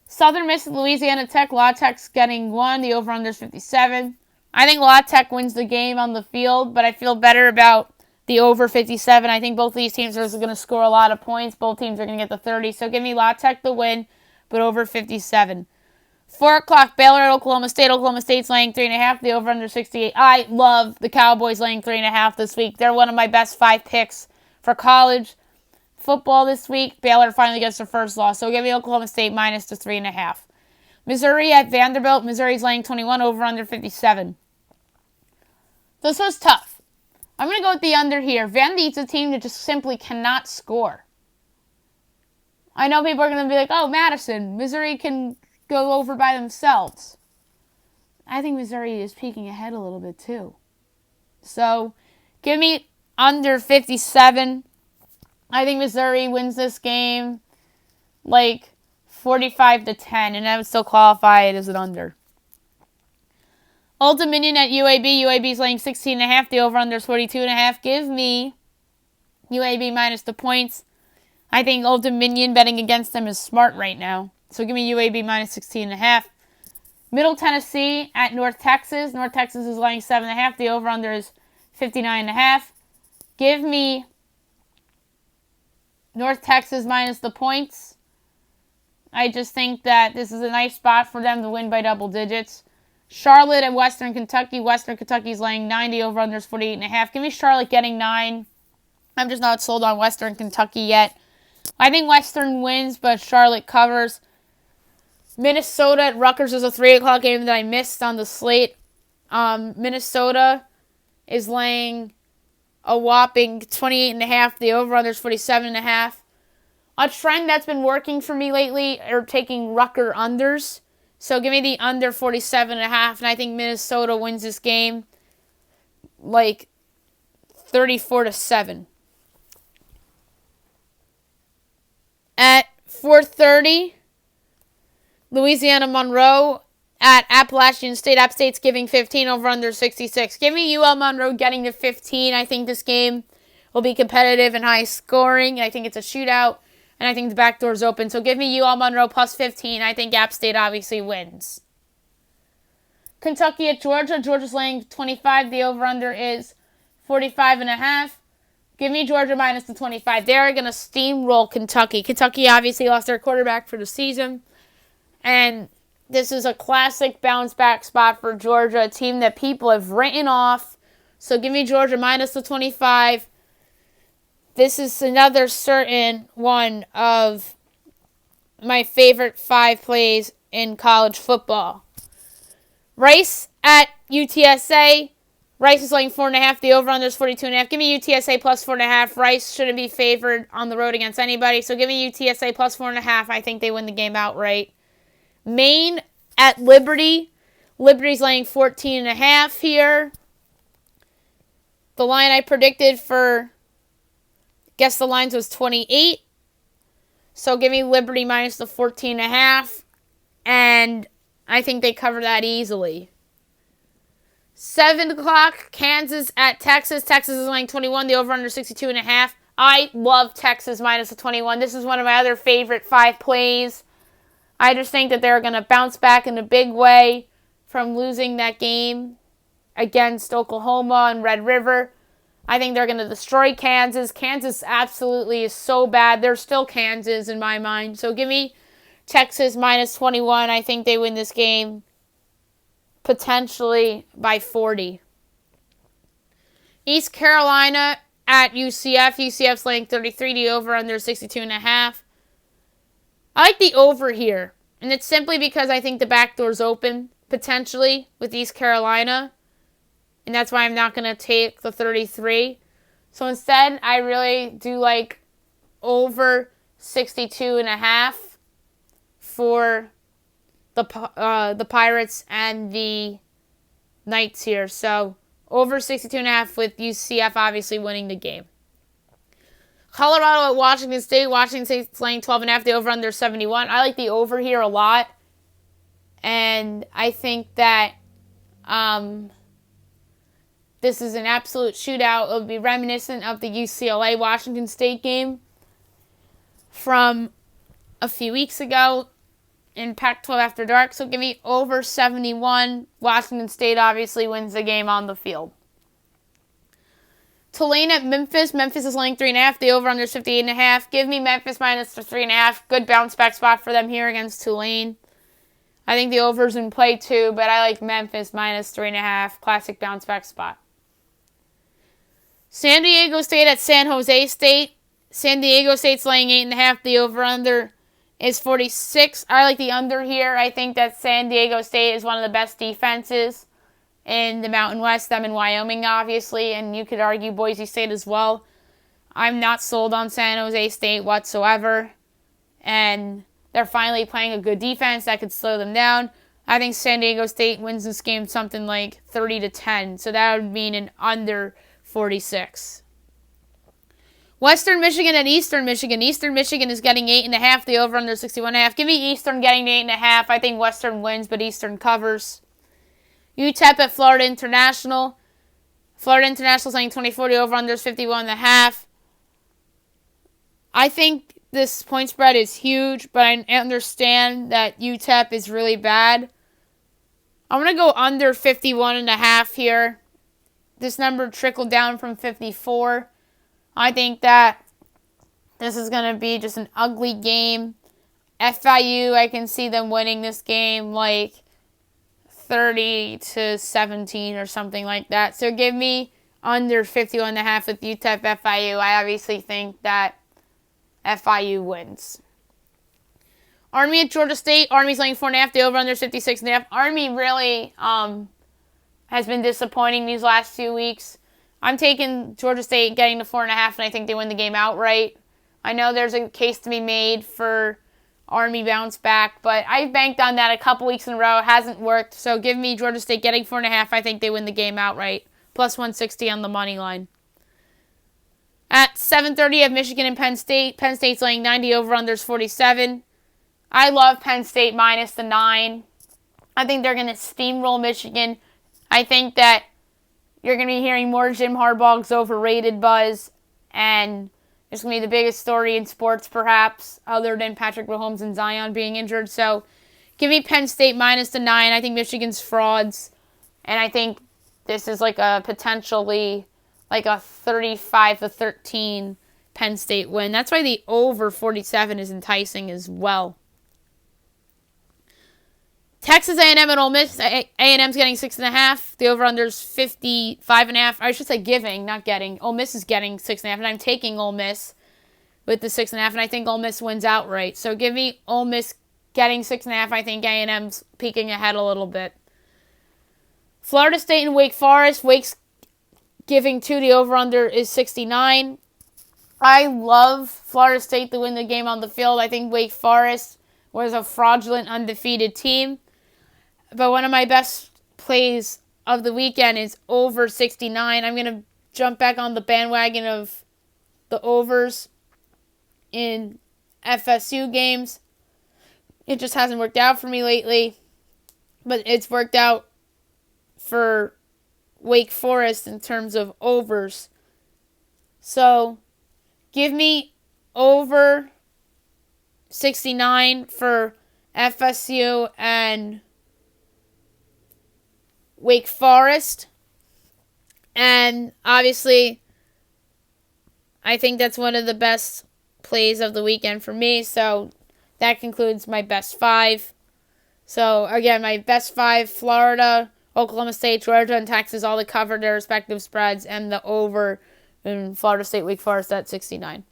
Southern Miss, Louisiana Tech. La Tech's getting 1. The over-under is 57. I think La Tech wins the game on the field, but I feel better about the over 57. I think both of these teams are going to score a lot of points. Both teams are going to get the 30. So give me La Tech the win, but over 57. 4 o'clock, Baylor at Oklahoma State. Oklahoma State's laying 3.5. The over-under 68. I love the Cowboys laying 3.5 this week. They're one of my best 5 picks for college football this week. Baylor finally gets their first loss. So give me Oklahoma State minus the 3.5. Missouri at Vanderbilt. Missouri's laying 21, over under 57. This was tough. I'm going to go with the under here. Vandy's a team that just simply cannot score. I know people are going to be like, oh, Madison, Missouri can go over by themselves. I think Missouri is peeking ahead a little bit too. So give me under 57. I think Missouri wins this game like 45-10, and I would still qualify it as an under. Old Dominion at UAB. UAB's laying 16.5. The over-under is 42.5. Give me UAB minus the points. I think Old Dominion betting against them is smart right now. So give me UAB minus 16.5. Middle Tennessee at North Texas. North Texas is laying 7.5. The over-under is 59.5. Give me North Texas minus the points. I just think that this is a nice spot for them to win by double digits. Charlotte and Western Kentucky. Western Kentucky's laying 90. Over-under is 48.5. Give me Charlotte getting 9. I'm just not sold on Western Kentucky yet. I think Western wins, but Charlotte covers. Minnesota at Rutgers is a 3 o'clock game that I missed on the slate. Minnesota is laying a whopping 28.5. The over-under is 47.5. A trend that's been working for me lately are taking Rutgers unders. So give me the under 47.5, and I think Minnesota wins this game like 34-7. At 4:30, Louisiana Monroe at Appalachian State. App State's giving 15, over under 66. Give me UL Monroe getting to 15. I think this game will be competitive and high scoring. I think it's a shootout, and I think the back door's open. So give me UL Monroe plus 15. I think App State obviously wins. Kentucky at Georgia. Georgia's laying 25. The over-under is 45.5. Give me Georgia minus the 25. They're going to steamroll Kentucky. Kentucky obviously lost their quarterback for the season. And this is a classic bounce-back spot for Georgia, a team that people have written off. So give me Georgia minus the 25. This is another certain one of my favorite 5 plays in college football. Rice at UTSA. Rice is laying 4.5. The over-under is 42.5. Give me UTSA plus 4.5. Rice shouldn't be favored on the road against anybody. So give me UTSA plus 4.5. I think they win the game outright. Maine at Liberty. Liberty's laying 14.5 here. The line I predicted for Guess the lines was 28. So give me Liberty minus the 14.5. And I think they cover that easily. 7 o'clock, Kansas at Texas. Texas is laying 21. The over-under 62.5. I love Texas minus the 21. This is one of my other favorite 5 plays. I just think that they're going to bounce back in a big way from losing that game against Oklahoma and Red River. I think they're going to destroy Kansas. Kansas absolutely is so bad. They're still Kansas in my mind. So give me Texas minus 21. I think they win this game potentially by 40. East Carolina at UCF. UCF's laying 33. The over under 62.5. I like the over here. And it's simply because I think the back door's open potentially with East Carolina. And that's why I'm not going to take the 33. So instead, I really do like over 62.5 for the Pirates and the Knights here. So over 62.5 with UCF obviously winning the game. Colorado at Washington State. Washington State's laying 12.5. The over under 71. I like the over here a lot. And I think that this is an absolute shootout. It would be reminiscent of the UCLA-Washington State game from a few weeks ago in Pac-12 After Dark. So give me over 71. Washington State obviously wins the game on the field. Tulane at Memphis. Memphis is laying 3.5. The over under 58.5. Give me Memphis minus the 3.5. Good bounce back spot for them here against Tulane. I think the over's in play too, but I like Memphis minus 3.5. Classic bounce back spot. San Diego State at San Jose State. San Diego State's laying 8.5. The over-under is 46. I like the under here. I think that San Diego State is one of the best defenses in the Mountain West. Them in Wyoming, obviously, and you could argue Boise State as well. I'm not sold on San Jose State whatsoever, and they're finally playing a good defense that could slow them down. I think San Diego State wins this game something like 30-10, so that would mean an under 46. Western Michigan and Eastern Michigan. Eastern Michigan is getting 8.5. The over under 61.5. Give me Eastern getting 8.5. I think Western wins, but Eastern covers. UTEP at Florida International. Florida International is saying 24. The over under is 51.5. I think this point spread is huge, but I understand that UTEP is really bad. I'm going to go under 51.5 here. This number trickled down from 54. I think that this is going to be just an ugly game. FIU, I can see them winning this game like 30-17 or something like that. So give me under 51.5 with UTEP FIU. I obviously think that FIU wins. Army at Georgia State. Army's laying 4.5. The over under 56.5. Army really has been disappointing these last 2 weeks. I'm taking Georgia State getting to 4.5, and I think they win the game outright. I know there's a case to be made for Army bounce back, but I've banked on that a couple weeks in a row. It hasn't worked, so give me Georgia State getting 4.5. I think they win the game outright. Plus 160 on the money line. At 7:30, I have Michigan and Penn State. Penn State's laying 90, over-unders 47. I love Penn State minus the 9. I think they're going to steamroll Michigan. I think that you're going to be hearing more Jim Harbaugh's overrated buzz, and it's going to be the biggest story in sports, perhaps, other than Patrick Mahomes and Zion being injured. So give me Penn State minus the 9. I think Michigan's frauds, and I think this is like a potentially like a 35-13 Penn State win. That's why the over 47 is enticing as well. Texas A&M and Ole Miss. A&M's getting 6.5. The over-under is 55.5. I should say giving, not getting. Ole Miss is getting 6.5, and I'm taking Ole Miss with the 6.5, and I think Ole Miss wins outright. So give me Ole Miss getting 6.5. I think A&M's peeking ahead a little bit. Florida State and Wake Forest. Wake's giving 2. The over-under is 69. I love Florida State to win the game on the field. I think Wake Forest was a fraudulent, undefeated team. But one of my best plays of the weekend is over 69. I'm going to jump back on the bandwagon of the overs in FSU games. It just hasn't worked out for me lately. But it's worked out for Wake Forest in terms of overs. So give me over 69 for FSU and Wake Forest. And obviously, I think that's one of the best plays of the weekend for me. So that concludes my best 5. So again, my best 5, Florida, Oklahoma State, Georgia, and Texas all to cover their respective spreads, and the over in Florida State, Wake Forest at 69.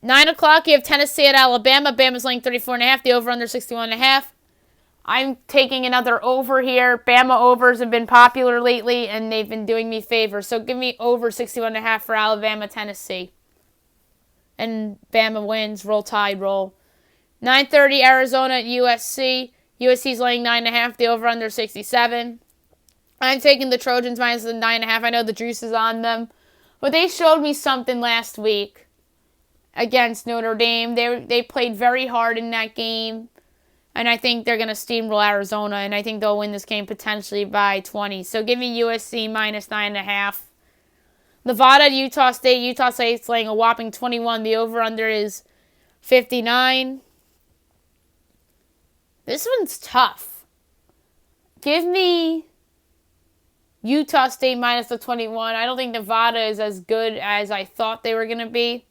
9 o'clock, you have Tennessee at Alabama. Bama's laying 34.5. The over under 61.5. I'm taking another over here. Bama overs have been popular lately, and they've been doing me favors. So give me over 61.5 for Alabama, Tennessee. And Bama wins. Roll Tide, roll. 9:30, Arizona at USC. USC's laying 9.5. The over under 67. I'm taking the Trojans minus the 9.5. I know the juice is on them. But they showed me something last week against Notre Dame. They played very hard in that game. And I think they're going to steamroll Arizona. And I think they'll win this game potentially by 20. So give me USC minus 9.5. Nevada, Utah State. Utah State's laying a whopping 21. The over-under is 59. This one's tough. Give me Utah State minus the 21. I don't think Nevada is as good as I thought they were going to be.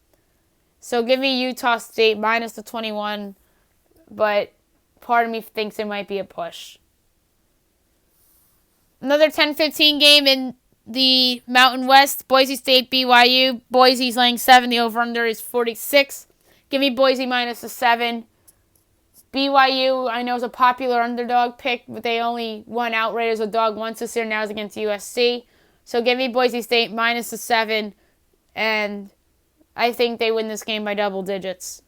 So give me Utah State minus the 21. But part of me thinks it might be a push. Another 10-15 game in the Mountain West. Boise State, BYU. Boise's laying 7. The over-under is 46. Give me Boise minus the 7. BYU, I know, is a popular underdog pick, but they only won outright as a dog once this year. Now it's against USC. So give me Boise State minus the 7. And I think they win this game by double digits.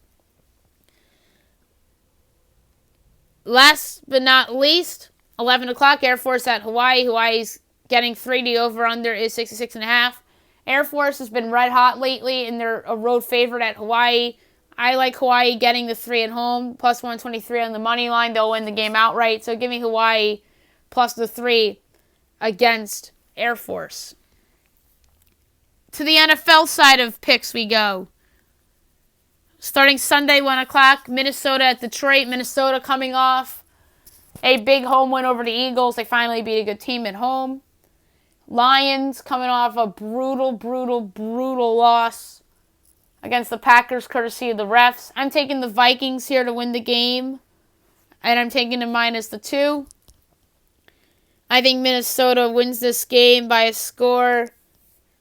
Last but not least, 11 o'clock, Air Force at Hawaii. Hawaii's getting 3. The over-under is 66.5. Air Force has been red hot lately, and they're a road favorite at Hawaii. I like Hawaii getting the 3 at home, plus 123 on the money line. They'll win the game outright. So give me Hawaii plus the 3 against Air Force. To the NFL side of picks we go. Starting Sunday, 1 o'clock, Minnesota at Detroit. Minnesota coming off a big home win over the Eagles. They finally beat a good team at home. Lions coming off a brutal loss against the Packers, courtesy of the refs. I'm taking the Vikings here to win the game, and I'm taking the minus the 2. I think Minnesota wins this game by a score,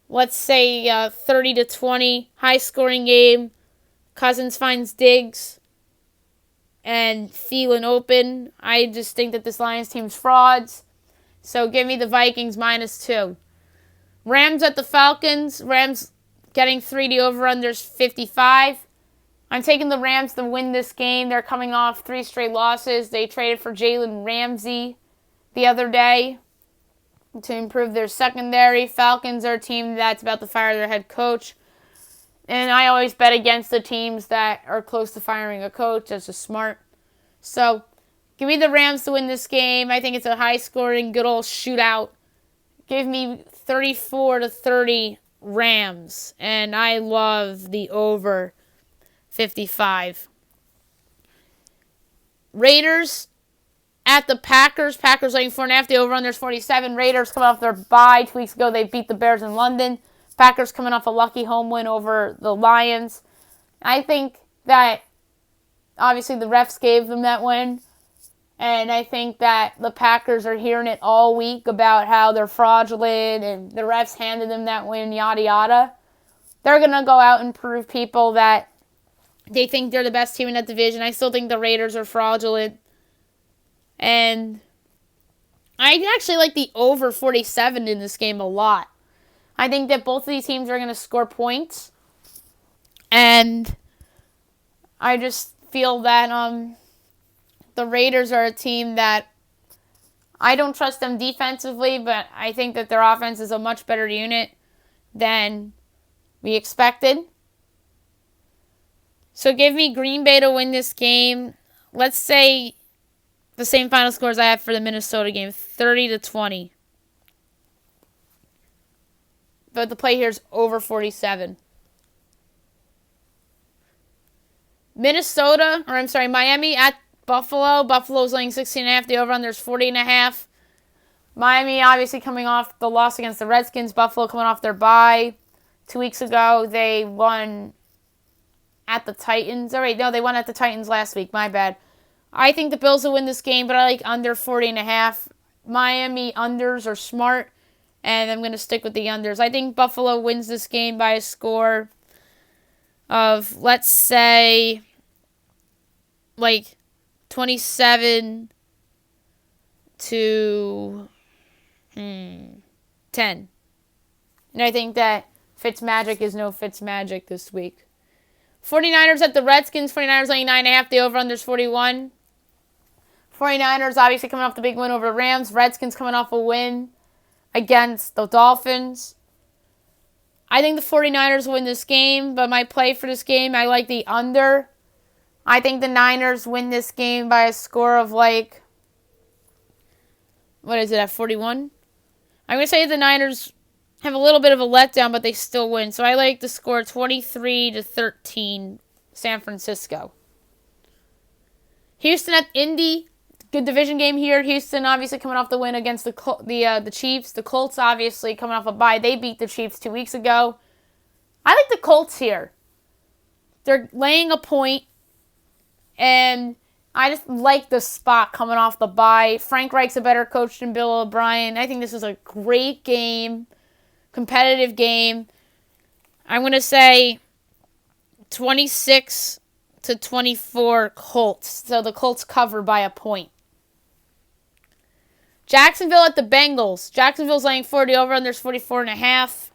let's say 30-20, high-scoring game. Cousins finds Diggs and Thielen open. I just think that this Lions team's frauds. So give me the Vikings minus 2. Rams at the Falcons. Rams getting 3. The over-under's 55. I'm taking the Rams to win this game. They're coming off 3 straight losses. They traded for Jalen Ramsey the other day to improve their secondary. Falcons are a team that's about to fire their head coach. And I always bet against the teams that are close to firing a coach. That's just smart. So give me the Rams to win this game. I think it's a high-scoring, good old shootout. Give me 34-30 Rams. And I love the over 55. Raiders at the Packers. Packers laying 4.5. The over-under's 47. Raiders coming off their bye. 2 weeks ago, they beat the Bears in London. Packers coming off a lucky home win over the Lions. I think that, obviously, the refs gave them that win. And I think that the Packers are hearing it all week about how they're fraudulent and the refs handed them that win, yada, yada. They're going to go out and prove people that they think they're the best team in that division. I still think the Raiders are fraudulent. And I actually like the over 47 in this game a lot. I think that both of these teams are going to score points. And I just feel that the Raiders are a team that I don't trust them defensively, but I think that their offense is a much better unit than we expected. So give me Green Bay to win this game. Let's say the same final scores I have for the Minnesota game, 30-20. But the play here is over 47. Miami at Buffalo. Buffalo's laying 16.5. The over-under is 40.5. Miami obviously coming off the loss against the Redskins. Buffalo coming off their bye. 2 weeks ago, they won at the Titans. All right, no, they won at the Titans last week. My bad. I think the Bills will win this game, but I like under 40.5. Miami unders are smart, and I'm going to stick with the unders. I think Buffalo wins this game by a score of, let's say, like 27 to 10. And I think that Fitzmagic is no Fitzmagic this week. 49ers at the Redskins. 49ers laying 9.5. The over-under is 41. 49ers obviously coming off the big win over the Rams. Redskins coming off a win against the Dolphins. I think the 49ers win this game, but my play for this game, I like the under. I think the Niners win this game by a score of like, what is it, at 41? I'm going to say the Niners have a little bit of a letdown, but they still win. So I like the score 23-13, San Francisco. Houston at Indy. Good division game here. Houston obviously coming off the win against the Chiefs. The Colts obviously coming off a bye. They beat the Chiefs 2 weeks ago. I like the Colts here. They're laying a point, and I just like the spot coming off the bye. Frank Reich's a better coach than Bill O'Brien. I think this is a great game, competitive game. I'm going to say 26-24 Colts. So the Colts cover by a point. Jacksonville at the Bengals. Jacksonville's laying 40 over, and there's 44.5.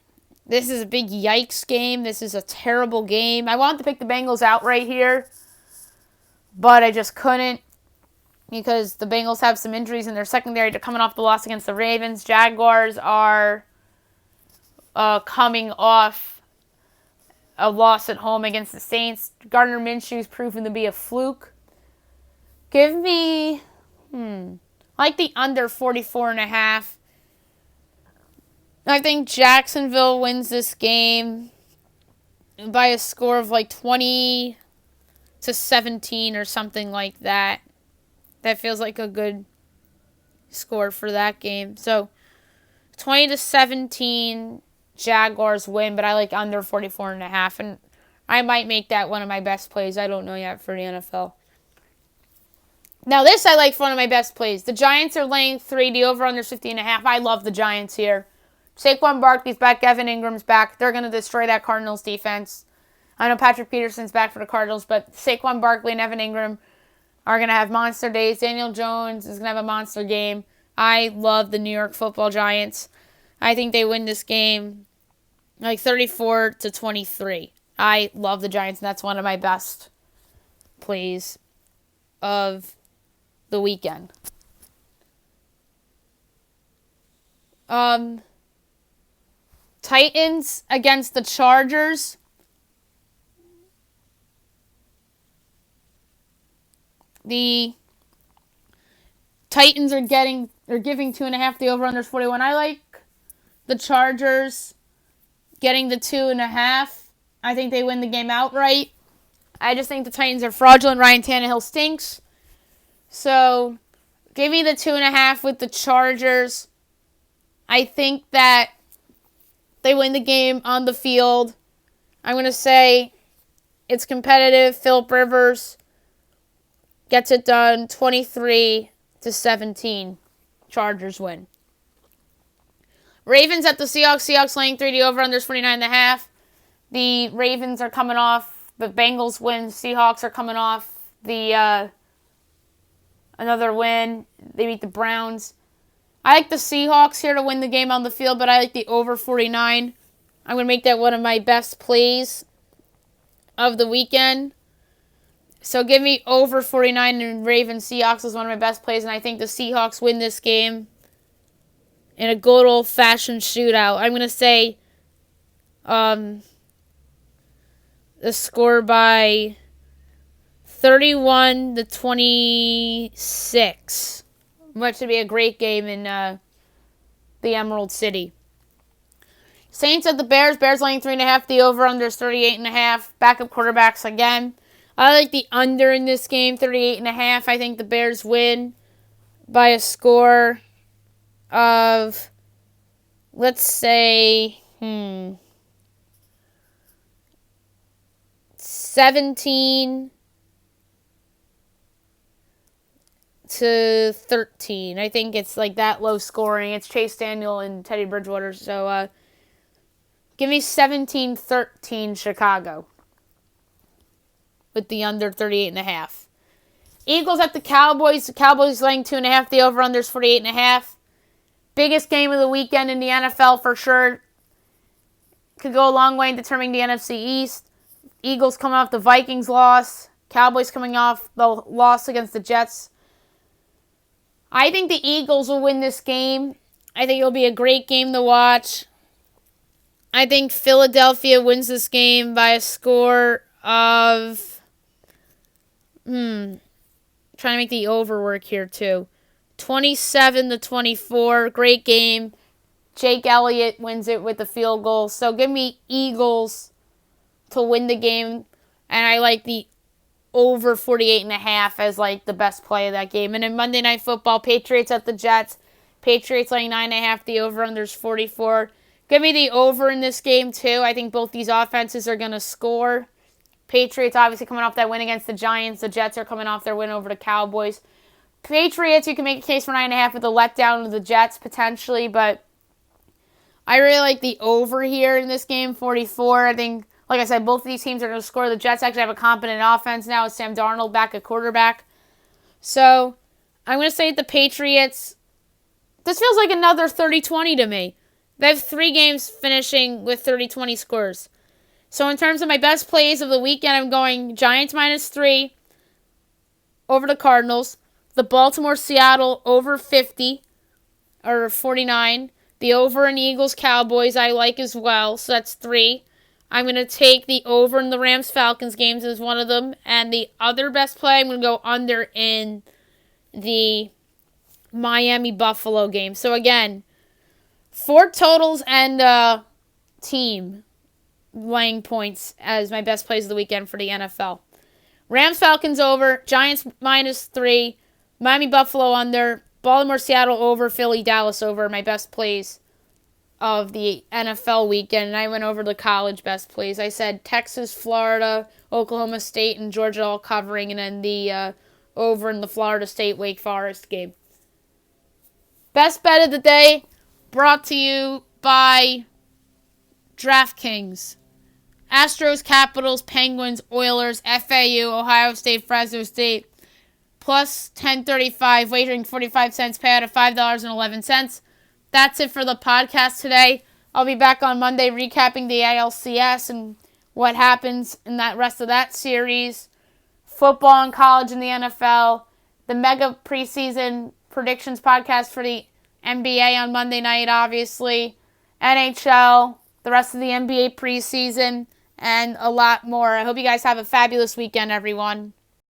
This is a big yikes game. This is a terrible game. I wanted to pick the Bengals out right here, but I just couldn't because the Bengals have some injuries in their secondary. They're coming off the loss against the Ravens. Jaguars are coming off a loss at home against the Saints. Gardner Minshew's proven to be a fluke. Give me, I like the under 44.5. I think Jacksonville wins this game by a score of like 20-17 or something like that. That feels like a good score for that game. So 20-17 Jaguars win, but I like under 44.5, and I might make that one of my best plays. I don't know yet for the NFL. Now this I like for one of my best plays. The Giants are laying 3. The over-under 50.5. I love the Giants here. Saquon Barkley's back. Evan Ingram's back. They're going to destroy that Cardinals defense. I know Patrick Peterson's back for the Cardinals, but Saquon Barkley and Evan Ingram are going to have monster days. Daniel Jones is going to have a monster game. I love the New York Football Giants. I think they win this game like 34-23. I love the Giants, and that's one of my best plays of the weekend. Titans against the Chargers. The Titans are giving 2.5. The over-under is 41. I like the Chargers getting the 2.5. I think they win the game outright. I just think the Titans are fraudulent. Ryan Tannehill stinks. So, give me the 2.5 with the Chargers. I think that they win the game on the field. I'm going to say it's competitive. Phillip Rivers gets it done 23-17. Chargers win. Ravens at the Seahawks. Seahawks laying 3. The over-under is 49.5. The Ravens are coming off. The Bengals win. Seahawks are coming off another win. They beat the Browns. I like the Seahawks here to win the game on the field, but I like the over 49. I'm going to make that one of my best plays of the weekend. So give me over 49 and Ravens Seahawks is one of my best plays, and I think the Seahawks win this game in a good old-fashioned shootout. I'm going to say the score by 31-26. Which should be a great game in the Emerald City. Saints at the Bears. Bears laying 3.5. The over-under is 38.5. Backup quarterbacks again. I like the under in this game, 38.5. I think the Bears win by a score of, let's say, 17-13. I think it's like that low scoring. It's Chase Daniel and Teddy Bridgewater. So give me 17-13 Chicago with the under 38.5. Eagles at the Cowboys. The Cowboys laying 2.5. The over-under is 48.5. Biggest game of the weekend in the NFL for sure. Could go a long way in determining the NFC East. Eagles coming off the Vikings loss. Cowboys coming off the loss against the Jets. I think the Eagles will win this game. I think it'll be a great game to watch. I think Philadelphia wins this game by a score of... trying to make the over work here, too. 27-24. Great game. Jake Elliott wins it with the field goal. So give me Eagles to win the game. And I like the over 48.5 as like the best play of that game. And in Monday Night Football, Patriots at the Jets. Patriots laying 9.5. The over-under's 44. Give me the over in this game, too. I think both these offenses are going to score. Patriots obviously coming off that win against the Giants. The Jets are coming off their win over the Cowboys. Patriots, you can make a case for 9.5 with a letdown of the Jets, potentially. But I really like the over here in this game, 44. I think, like I said, both of these teams are going to score. The Jets actually have a competent offense now with Sam Darnold back at quarterback. So I'm going to say the Patriots. This feels like another 30-20 to me. They have 3 games finishing with 30-20 scores. So in terms of my best plays of the weekend, I'm going Giants -3 over the Cardinals. The Baltimore-Seattle over 50 or 49. The over in Eagles-Cowboys I like as well. So that's 3. I'm going to take the over in the Rams-Falcons games as one of them. And the other best play, I'm going to go under in the Miami-Buffalo game. So again, 4 totals and team laying points as my best plays of the weekend for the NFL. Rams-Falcons over, Giants -3, Miami-Buffalo under, Baltimore-Seattle over, Philly-Dallas over, my best plays of the NFL weekend. And I went over the college best plays. I said Texas, Florida, Oklahoma State, and Georgia all covering, and then the over in the Florida State-Wake Forest game. Best bet of the day brought to you by DraftKings. Astros, Capitals, Penguins, Oilers, FAU, Ohio State, Fresno State, plus 1035, wagering 45 cents, payout of $5.11. That's it for the podcast today. I'll be back on Monday recapping the ALCS and what happens in that rest of that series. Football and college in the NFL. The mega preseason predictions podcast for the NBA on Monday night, obviously. NHL, the rest of the NBA preseason, and a lot more. I hope you guys have a fabulous weekend, everyone.